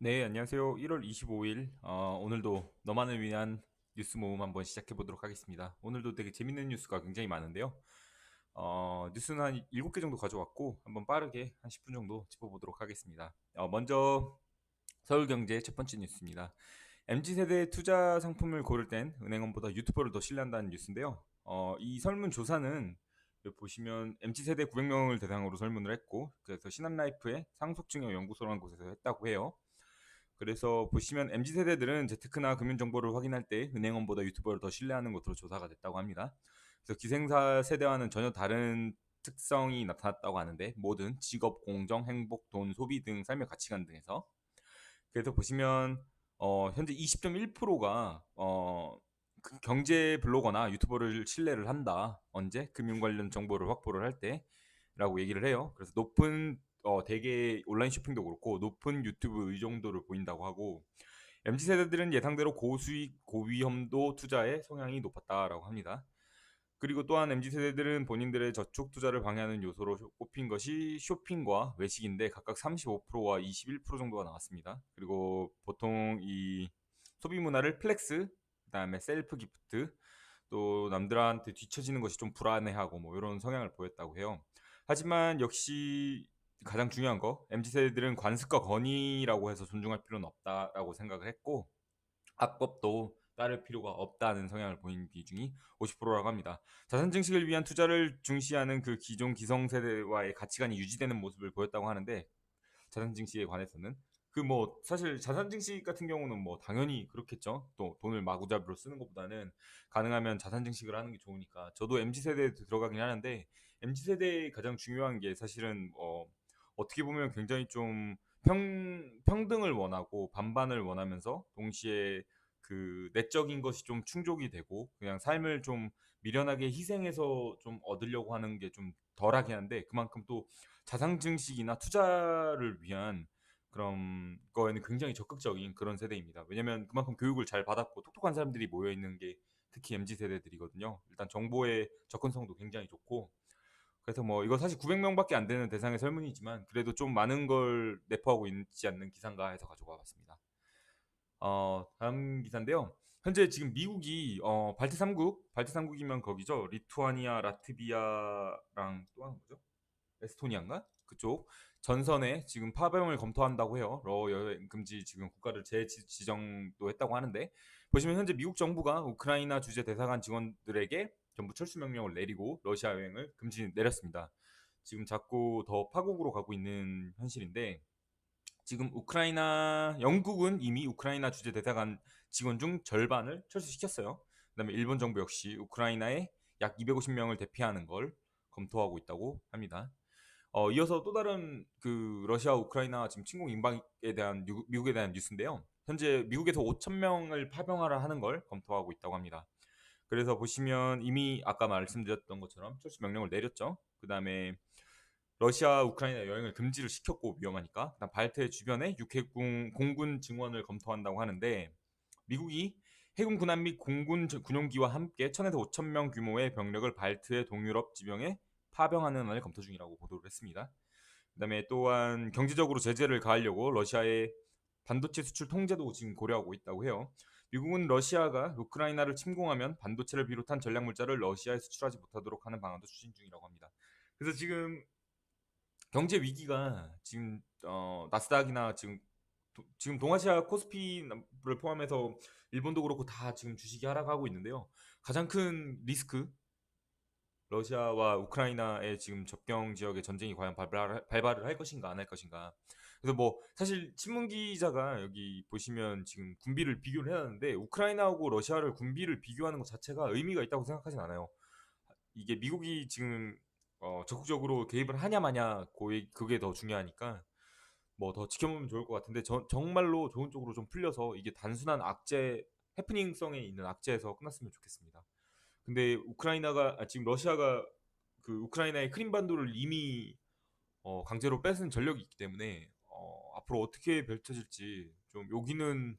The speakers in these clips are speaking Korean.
네, 안녕하세요. 1월 25일, 오늘도 너만을 위한 뉴스 모음 한번 시작해 보도록 하겠습니다. 오늘도 되게 재밌는 뉴스가 굉장히 많은데요. 뉴스는 한 7개 정도 가져왔고, 한번 빠르게 한 10분 정도 짚어보도록 하겠습니다. 먼저 서울경제 첫 번째 뉴스입니다. MZ세대 투자 상품을 고를 땐 은행원보다 유튜버를 더 신뢰한다는 뉴스인데요. 이 설문조사는 여기 보시면 MZ세대 900명을 대상으로 설문을 했고, 그래서 신한라이프의 상속증여 연구소라는 곳에서 했다고 해요. 그래서 보시면 MZ 세대들은 재테크나 금융 정보를 확인할 때 은행원보다 유튜버를 더 신뢰하는 것으로 조사가 됐다고 합니다. 그래서 기생사 세대와는 전혀 다른 특성이 나타났다고 하는데 모든 직업, 공정, 행복, 돈, 소비 등 삶의 가치관 등에서 그래서 보시면 현재 20.1%가 경제 블로거나 유튜버를 신뢰를 한다. 언제 금융 관련 정보를 확보를 할 때라고 얘기를 해요. 그래서 높은 대개 온라인 쇼핑도 그렇고 높은 유튜브 의존도를 보인다고 하고 MZ 세대들은 예상대로 고수익 고위험도 투자의 성향이 높았다라고 합니다. 그리고 또한 MZ 세대들은 본인들의 저축 투자를 방해하는 요소로 꼽힌 것이 쇼핑과 외식인데 각각 35%와 21% 정도가 나왔습니다. 그리고 보통 이 소비 문화를 플렉스, 그다음에 셀프 기프트, 또 남들한테 뒤처지는 것이 좀 불안해하고 뭐 이런 성향을 보였다고 해요. 하지만 역시 가장 중요한 거 MZ 세대들은 관습과 권위라고 해서 존중할 필요는 없다라고 생각을 했고 합법도 따를 필요가 없다는 성향을 보인 비중이 50%라고 합니다. 자산 증식을 위한 투자를 중시하는 그 기존 기성세대와의 가치관이 유지되는 모습을 보였다고 하는데 자산 증식에 관해서는 그 뭐 사실 자산 증식 같은 경우는 뭐 당연히 그렇겠죠. 또 돈을 마구잡이로 쓰는 것보다는 가능하면 자산 증식을 하는 게 좋으니까 저도 MZ 세대에 들어가긴 하는데 MZ 세대의 가장 중요한 게 사실은 어떻게 보면 굉장히 좀 평등을 원하고 반반을 원하면서 동시에 그 내적인 것이 좀 충족이 되고 그냥 삶을 좀 미련하게 희생해서 좀 얻으려고 하는 게 좀 덜하긴 한데 그만큼 또 자산 증식이나 투자를 위한 그런 거에는 굉장히 적극적인 그런 세대입니다. 왜냐면 그만큼 교육을 잘 받았고 똑똑한 사람들이 모여 있는 게 특히 MZ 세대들이거든요. 일단 정보의 접근성도 굉장히 좋고 그래서 뭐 이거 사실 900명밖에 안 되는 대상의 설문이지만 그래도 좀 많은 걸 내포하고 있지 않는 기사인가 해서 가져와 봤습니다. 다음 기사인데요. 현재 지금 미국이 발트 3국이면 거기죠. 리투아니아, 라트비아랑 또 하나 뭐죠? 에스토니아인가? 그쪽 전선에 지금 파병을 검토한다고 해요. 여행 금지 지금 국가를 재지정도 했다고 하는데 보시면 현재 미국 정부가 우크라이나 주재 대사관 직원들에게 전부 철수 명령을 내리고 러시아 여행을 금지 내렸습니다. 지금 자꾸 더 파국으로 가고 있는 현실인데 지금 영국은 이미 우크라이나 주재 대사관 직원 중 절반을 철수시켰어요. 그다음에 일본 정부 역시 우크라이나에 약 250명을 대피하는 걸 검토하고 있다고 합니다. 이어서 또 다른 그 러시아 우크라이나 지금 침공 임박에 대한 미국에 대한 뉴스인데요. 현재 미국에서 5천 명을 파병하라 하는 걸 검토하고 있다고 합니다. 그래서 보시면 이미 아까 말씀드렸던 것처럼 철수 명령을 내렸죠. 그다음에 러시아 우크라이나 여행을 금지를 시켰고 위험하니까 그다음 발트 주변에 육해군 공군 증원을 검토한다고 하는데 미국이 해군 군함 및 공군 군용기와 함께 1,000에서 5천 명 규모의 병력을 발트의 동유럽 지병에 파병하는 안을 검토 중이라고 보도를 했습니다. 그다음에 또한 경제적으로 제재를 가하려고 러시아의 반도체 수출 통제도 지금 고려하고 있다고 해요. 미국은 러시아가 우크라이나를 침공하면 반도체를 비롯한 전략 물자를 러시아에 수출하지 못하도록 하는 방안도 추진 중이라고 합니다. 그래서 지금 경제 위기가 지금 나스닥이나 지금 동아시아 코스피를 포함해서 일본도 그렇고 다 지금 주식이 하락하고 있는데요. 가장 큰 리스크 러시아와 우크라이나의 지금 접경 지역의 전쟁이 과연 발발을 할 것인가 안 할 것인가. 그래서 뭐 사실 신문 기자가 여기 보시면 지금 군비를 비교를 해야 하는데 우크라이나하고 러시아를 군비를 비교하는 것 자체가 의미가 있다고 생각하진 않아요. 이게 미국이 지금 적극적으로 개입을 하냐 마냐 그게 더 중요하니까 뭐 더 지켜보면 좋을 것 같은데 정말로 좋은 쪽으로 좀 풀려서 이게 단순한 악재 해프닝성에 있는 악재에서 끝났으면 좋겠습니다. 근데 지금 러시아가 그 우크라이나의 크림반도를 이미 강제로 뺏은 전력이 있기 때문에 앞으로 어떻게 펼쳐질지 좀 여기는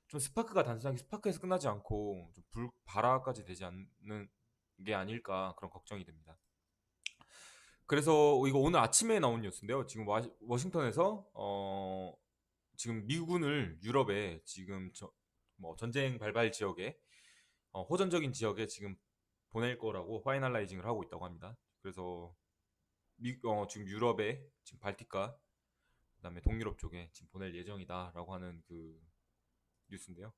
좀 스파크가 단순하게 스파크에서 끝나지 않고 좀 발화까지 되지 않는 게 아닐까 그런 걱정이 됩니다. 그래서 이거 오늘 아침에 나온 뉴스인데요. 지금 워싱턴에서 지금 미군을 유럽에 지금 뭐 전쟁 발발 지역에 호전적인 지역에 지금 보낼 거라고 파이널라이징을 하고 있다고 합니다. 그래서 지금 유럽에 지금 발티카 그다음에 동유럽 쪽에 지금 보낼 예정이다라고 하는 그 뉴스인데요.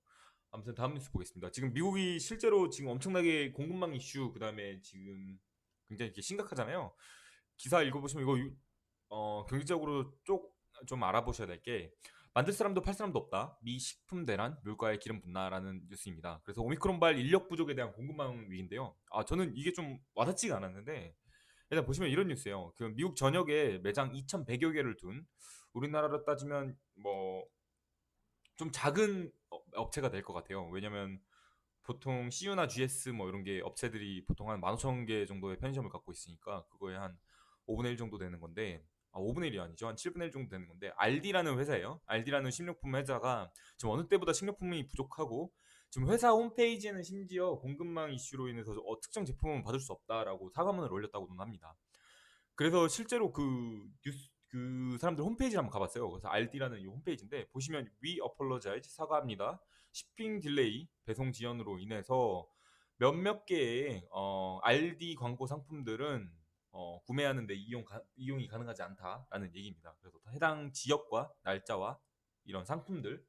아무튼 다음 뉴스 보겠습니다. 지금 미국이 실제로 지금 엄청나게 공급망 이슈 그다음에 지금 굉장히 이렇게 심각하잖아요. 기사 읽어보시면 이거 경제적으로 좀 알아보셔야 될 게 만들 사람도 팔 사람도 없다. 미 식품 대란 물가의 기름 분나라는 뉴스입니다. 그래서 오미크론발 인력 부족에 대한 공급망 위기인데요. 저는 이게 좀 와닿지가 않았는데 일단 보시면 이런 뉴스예요. 그 미국 전역에 매장 2,100여 개를 둔 우리나라로 따지면 뭐 좀 작은 업체가 될 것 같아요. 왜냐면 보통 CU나 GS 뭐 이런 게 업체들이 보통 한 15,000개 정도의 편의점을 갖고 있으니까 그거에 한 5분의 1 정도 되는 건데 5분의 1이 아니죠. 한 7분의 1 정도 되는 건데 알디라는 회사예요. 알디라는 식료품 회사가 지금 어느 때보다 식료품이 부족하고 지금 회사 홈페이지에는 심지어 공급망 이슈로 인해서 특정 제품은 받을 수 없다라고 사과문을 올렸다고는 합니다. 그래서 실제로 그 사람들 홈페이지를 한번 가봤어요. 그래서 알디라는 이 홈페이지인데 보시면 We apologize 사과합니다. shipping delay 배송 지연으로 인해서 몇몇 개의 알디 광고 상품들은 구매하는데 이용이 가능하지 않다라는 얘기입니다. 그래서 해당 지역과 날짜와 이런 상품들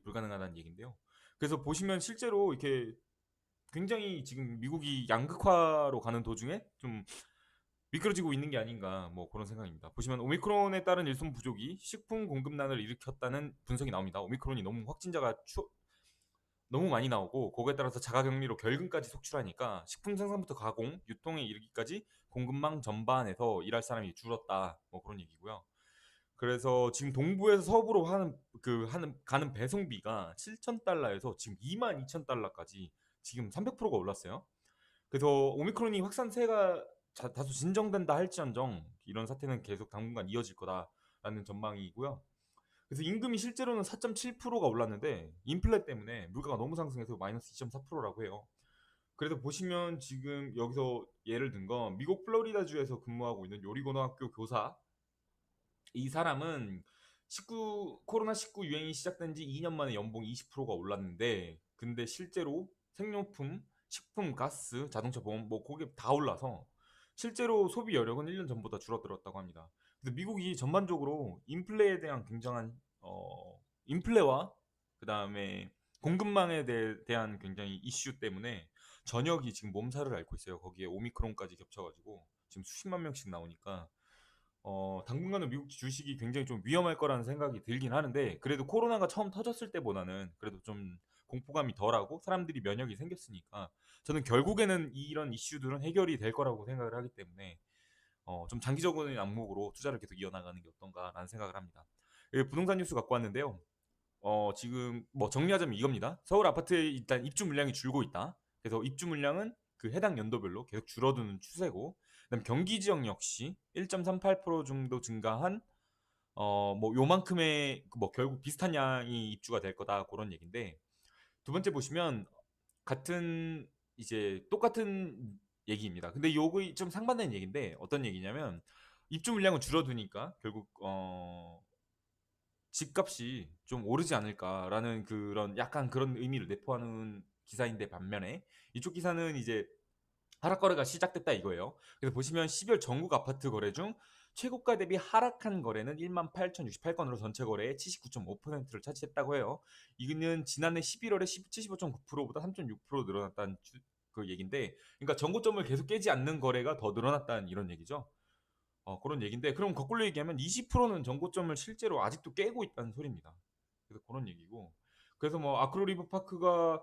불가능하다는 얘기인데요. 그래서 보시면 실제로 이렇게 굉장히 지금 미국이 양극화로 가는 도중에 좀 미끄러지고 있는 게 아닌가 뭐 그런 생각입니다. 보시면 오미크론에 따른 일손 부족이 식품 공급난을 일으켰다는 분석이 나옵니다. 오미크론이 너무 확진자가 너무 많이 나오고 거기에 따라서 자가격리로 결근까지 속출하니까 식품 생산부터 가공, 유통에 이르기까지 공급망 전반에서 일할 사람이 줄었다. 뭐 그런 얘기고요. 그래서 지금 동부에서 서부로 가는 배송비가 7,000달러에서 지금 22,000달러까지 지금 300%가 올랐어요. 그래서 오미크론이 확산세가 다소 진정된다 할지언정 이런 사태는 계속 당분간 이어질 거다라는 전망이고요. 그래서 임금이 실제로는 4.7%가 올랐는데 인플레 때문에 물가가 너무 상승해서 마이너스 2.4%라고 해요. 그래서 보시면 지금 여기서 예를 든 건 미국 플로리다주에서 근무하고 있는 요리고등학교 교사 이 사람은 코로나19 유행이 시작된 지 2년 만에 연봉 20%가 올랐는데 근데 실제로 생료품, 식품, 가스, 자동차 보험 뭐 그게 다 올라서 실제로 소비 여력은 1년 전보다 줄어들었다고 합니다. 그래서 미국이 전반적으로 인플레에 대한 굉장한 인플레와 그다음에 공급망에 대한 굉장히 이슈 때문에 전역이 지금 몸살을 앓고 있어요. 거기에 오미크론까지 겹쳐가지고 지금 수십만 명씩 나오니까 당분간은 미국 주식이 굉장히 좀 위험할 거라는 생각이 들긴 하는데 그래도 코로나가 처음 터졌을 때보다는 그래도 좀 공포감이 덜하고 사람들이 면역이 생겼으니까 저는 결국에는 이런 이슈들은 해결이 될 거라고 생각을 하기 때문에 좀 장기적인 안목으로 투자를 계속 이어나가는 게 어떤가라는 생각을 합니다. 부동산 뉴스 갖고 왔는데요. 지금 뭐 정리하자면 이겁니다. 서울 아파트에 일단 입주 물량이 줄고 있다. 그래서 입주 물량은 그 해당 연도별로 계속 줄어드는 추세고, 그다음 경기 지역 역시 1.38% 정도 증가한 뭐 요만큼의 뭐 결국 비슷한 양이 입주가 될 거다 그런 얘기인데 두 번째 보시면 같은 이제 똑같은 얘기입니다. 근데 요거 좀 상반되는 얘기인데 어떤 얘기냐면 입주 물량은 줄어드니까 결국 집값이 좀 오르지 않을까라는 그런 약간 그런 의미를 내포하는 기사인데 반면에 이쪽 기사는 이제 하락 거래가 시작됐다 이거예요. 그래서 보시면 12월 전국 아파트 거래 중 최고가 대비 하락한 거래는 18,068건으로 전체 거래의 79.5%를 차지했다고 해요. 이거는 지난해 11월에 75.9%보다 3.6% 늘어났다는 그 얘긴데, 그러니까 전고점을 계속 깨지 않는 거래가 더 늘어났다는 이런 얘기죠. 그런 얘기인데 그럼 거꾸로 얘기하면 20%는 전고점을 실제로 아직도 깨고 있다는 소리입니다. 그래서 그런 얘기고 그래서 뭐 아크로 리버파크가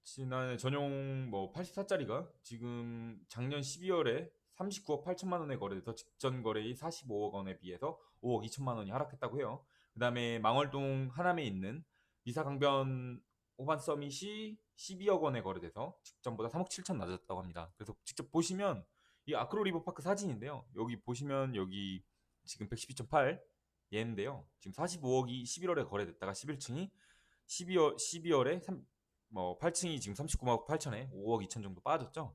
지난해 전용 뭐 84짜리가 지금 작년 12월에 39억 8천만 원에 거래돼서 직전 거래일 45억 원에 비해서 5억 2천만 원이 하락했다고 해요. 그 다음에 망월동 하남에 있는 미사강변 호반 서밋이 12억 원에 거래돼서 직전보다 3억 7천 낮았다고 합니다. 그래서 직접 보시면 이 아크로 리버파크 사진인데요. 여기 보시면 여기 지금 112.8 얘인데요. 지금 45억이 11월에 거래됐다가 11층이 12월에 뭐 8층이 지금 39억 8천에 5억 2천 정도 빠졌죠.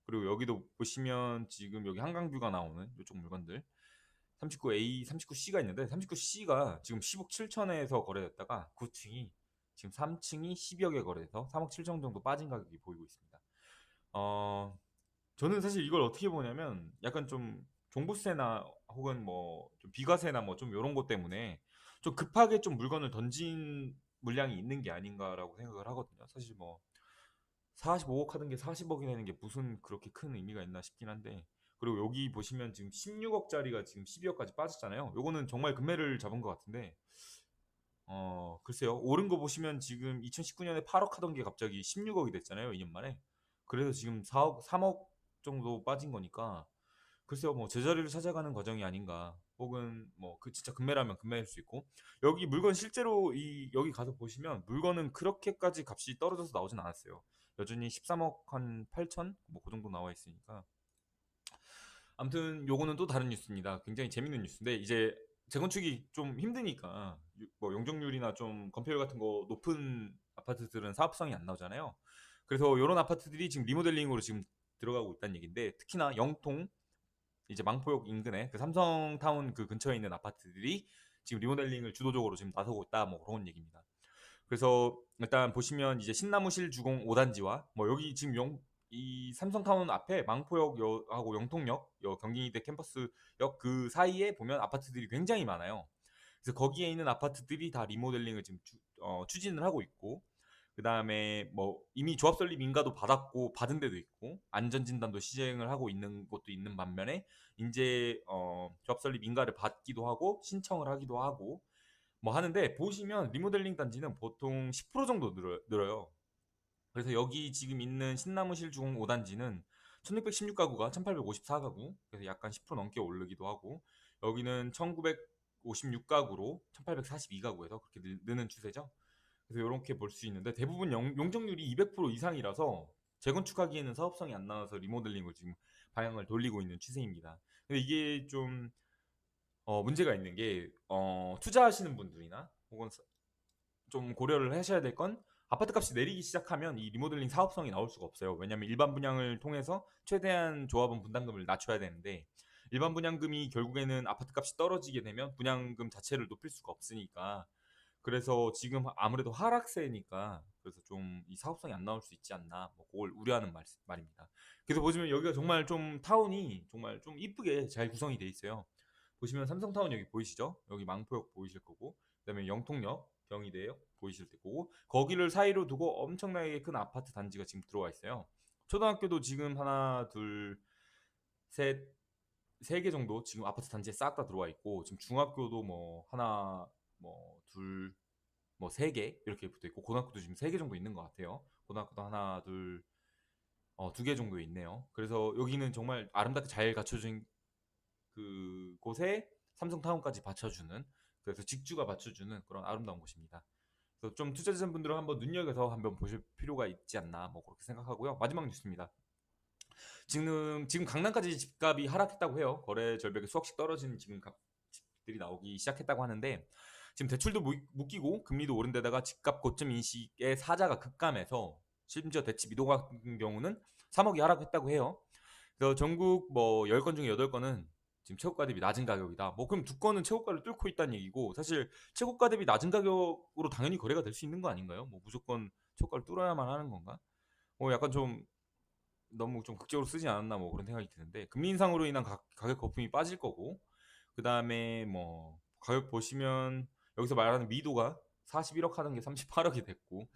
그리고 여기도 보시면 지금 여기 한강뷰가 나오는 이쪽 물건들 39A, 39C가 있는데 39C가 지금 10억 7천에서 거래됐다가 9층이 지금 3층이 12억에 거래돼서 3억 7천 정도 빠진 가격이 보이고 있습니다. 어, 저는 사실 이걸 어떻게 보냐면 약간 좀 종부세나 혹은 뭐 좀 비과세나 뭐 좀 이런 것 때문에 좀 급하게 좀 물건을 던진 물량이 있는 게 아닌가라고 생각을 하거든요. 사실 뭐 45억 하던 게 40억이 되는 게 무슨 그렇게 큰 의미가 있나 싶긴 한데, 그리고 여기 보시면 지금 16억짜리가 지금 12억까지 빠졌잖아요. 요거는 정말 금매를 잡은 것 같은데, 글쎄요. 오른 거 보시면 지금 2019년에 8억 하던 게 갑자기 16억이 됐잖아요. 2년 만에. 그래서 지금 4억, 3억 정도 빠진 거니까, 글쎄요. 뭐 제자리를 찾아가는 과정이 아닌가. 혹은 뭐 그 진짜 금매라면 금매일 수 있고, 여기 물건 실제로 이 여기 가서 보시면 물건은 그렇게까지 값이 떨어져서 나오진 않았어요. 여전히 13억 한 8천 뭐 그 정도 나와 있으니까. 아무튼 요거는 또 다른 뉴스입니다. 굉장히 재밌는 뉴스인데, 이제 재건축이 좀 힘드니까 뭐 용적률이나 좀 건폐율 같은 거 높은 아파트들은 사업성이 안 나오잖아요. 그래서 요런 아파트들이 지금 리모델링으로 지금 들어가고 있다는 얘기인데, 특히나 영통 이제 망포역 인근에 그 삼성타운 그 근처에 있는 아파트들이 지금 리모델링을 주도적으로 지금 나서고 있다, 뭐 그런 얘기입니다. 그래서 일단 보시면 이제 신나무실 주공 5단지와 뭐 여기 지금 이 삼성타운 앞에 망포역하고 영통역, 경기대 캠퍼스역 그 사이에 보면 아파트들이 굉장히 많아요. 그래서 거기에 있는 아파트들이 다 리모델링을 지금 추진을 하고 있고, 그 다음에 뭐 이미 조합 설립 인가도 받았고 받은 데도 있고 안전 진단도 시행을 하고 있는 곳도 있는 반면에, 이제 조합 설립 인가를 받기도 하고 신청을 하기도 하고 뭐 하는데, 보시면 리모델링 단지는 보통 10% 정도 늘어요. 그래서 여기 지금 있는 신나무실 중 5단지는 1616가구가 1854가구, 그래서 약간 10% 넘게 오르기도 하고, 여기는 1956가구로 1842가구에서 그렇게 느는 추세죠. 그래서 이렇게 볼 수 있는데, 대부분 용적률이 200% 이상이라서 재건축하기에는 사업성이 안 나와서 리모델링을 지금 방향을 돌리고 있는 추세입니다. 근데 이게 좀 문제가 있는 게, 투자하시는 분들이나 혹은 좀 고려를 하셔야 될 건, 아파트 값이 내리기 시작하면 이 리모델링 사업성이 나올 수가 없어요. 왜냐하면 일반 분양을 통해서 최대한 조합원 분담금을 낮춰야 되는데, 일반 분양금이 결국에는 아파트 값이 떨어지게 되면 분양금 자체를 높일 수가 없으니까, 그래서 지금 아무래도 하락세니까 그래서 좀 이 사업성이 안 나올 수 있지 않나, 뭐 그걸 우려하는 말입니다. 그래서 보시면 여기가 정말 좀 타운이 정말 좀 이쁘게 잘 구성이 돼 있어요. 보시면 삼성타운 여기 보이시죠? 여기 망포역 보이실 거고, 그다음에 영통역, 경희대역 보이실 거고, 거기를 사이로 두고 엄청나게 큰 아파트 단지가 지금 들어와 있어요. 초등학교도 지금 하나, 둘, 셋, 세 개 정도 지금 아파트 단지에 싹 다 들어와 있고, 지금 중학교도 뭐 하나, 뭐 둘, 뭐 세 개 이렇게 붙어 있고, 고등학교도 지금 세 개 정도 있는 것 같아요. 고등학교도 하나, 둘, 두 개 정도 있네요. 그래서 여기는 정말 아름답게 잘 갖춰진 그 곳에 삼성타운까지 받쳐주는, 그래서 직주가 받쳐주는 그런 아름다운 곳입니다. 그래서 좀 투자자분들은 한번 눈여겨서 한번 보실 필요가 있지 않나, 뭐 그렇게 생각하고요. 마지막 뉴스입니다. 지금 강남까지 집값이 하락했다고 해요. 거래 절벽이 수억씩 떨어지는 지금 집들이 나오기 시작했다고 하는데, 지금 대출도 묶이고 금리도 오른 데다가 집값 고점 인식의 사자가 급감해서 심지어 대치 미도 같은 경우는 3억이 하락했다고 해요. 그래서 전국 뭐 10건 중에 8건은 지금 최고가 대비 낮은 가격이다. 뭐 그럼 두 건은 최고가를 뚫고 있다는 얘기고, 사실 최고가 대비 낮은 가격으로 당연히 거래가 될 수 있는 거 아닌가요? 뭐 무조건 최고가를 뚫어야만 하는 건가? 약간 좀 너무 좀 극적으로 쓰지 않았나, 뭐 그런 생각이 드는데, 금리 인상으로 인한 가격 거품이 빠질 거고, 그 다음에 뭐 가격 보시면 여기서 말하는 미도가 41억 하던 게 38억이 됐고,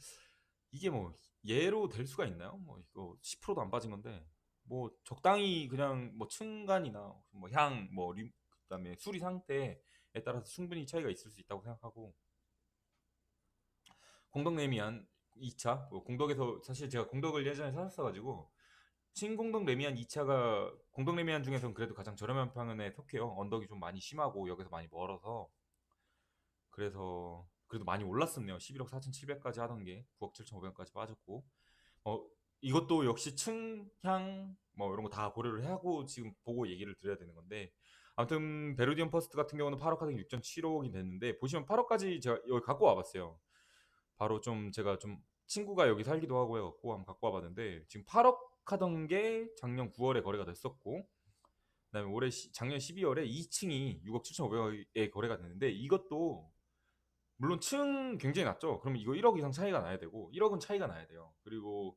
이게 뭐 예로 될 수가 있나요? 뭐 이거 10%도 안 빠진 건데, 뭐 적당히 그냥 뭐 층간이나 뭐 향, 뭐 그다음에 수리 상태에 따라서 충분히 차이가 있을 수 있다고 생각하고, 공덕 레미안 2차, 공덕에서 사실 제가 공덕을 예전에 살았어가지고, 신공덕 레미안 2차가 공덕 레미안 중에서는 그래도 가장 저렴한 편에 속해요. 언덕이 좀 많이 심하고 역에서 많이 멀어서. 그래서 그래도 많이 올랐었네요. 11억 4,700까지 하던 게 9억 7,500까지 빠졌고, 어 이것도 역시 층향 뭐 이런 거 다 고려를 하고 지금 보고 얘기를 드려야 되는 건데, 아무튼 베르디언 퍼스트 같은 경우는 8억 하던 게 6.75억이 됐는데, 보시면 8억까지 제가 여기 갖고 와봤어요. 바로 좀 제가 좀 친구가 여기 살기도 하고 해갖고 한번 갖고 와봤는데, 지금 8억 하던 게 작년 9월에 거래가 됐었고, 그다음에 작년 12월에 2층이 6억 7,500억에 거래가 됐는데 이것도 물론 층 굉장히 낮죠. 그러면 이거 1억 이상 차이가 나야 되고 1억은 차이가 나야 돼요. 그리고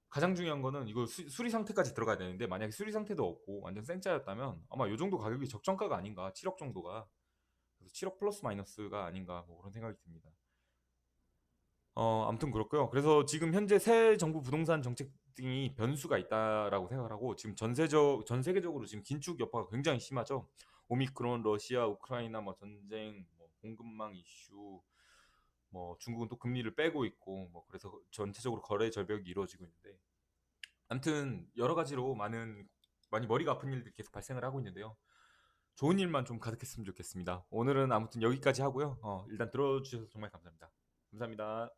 가장 중요한 거는 이거 수리 상태까지 들어가야 되는데 만약에 수리 상태도 없고 완전 생짜였다면 아마 요 정도 가격이 적정가가 아닌가 7억 정도가 그래서 7억 플러스 마이너스가 아닌가 뭐 그런 생각이 듭니다. 아무튼 그렇고요. 그래서 지금 현재 새 정부 부동산 정책 등이 변수가 있다라고 생각을 하고 지금 전 세계적으로 지금 긴축 여파가 굉장히 심하죠. 오미크론, 러시아, 우크라이나 뭐 전쟁, 뭐 공급망 이슈, 뭐 중국은 또 금리를 빼고 있고 뭐 그래서 전체적으로 거래 절벽이 이루어지고 있는데 아무튼 여러 가지로 많이 머리가 아픈 일들이 계속 발생을 하고 있는데요. 좋은 일만 좀 가득했으면 좋겠습니다. 오늘은 아무튼 여기까지 하고요. 일단 들어주셔서 정말 감사합니다. 감사합니다.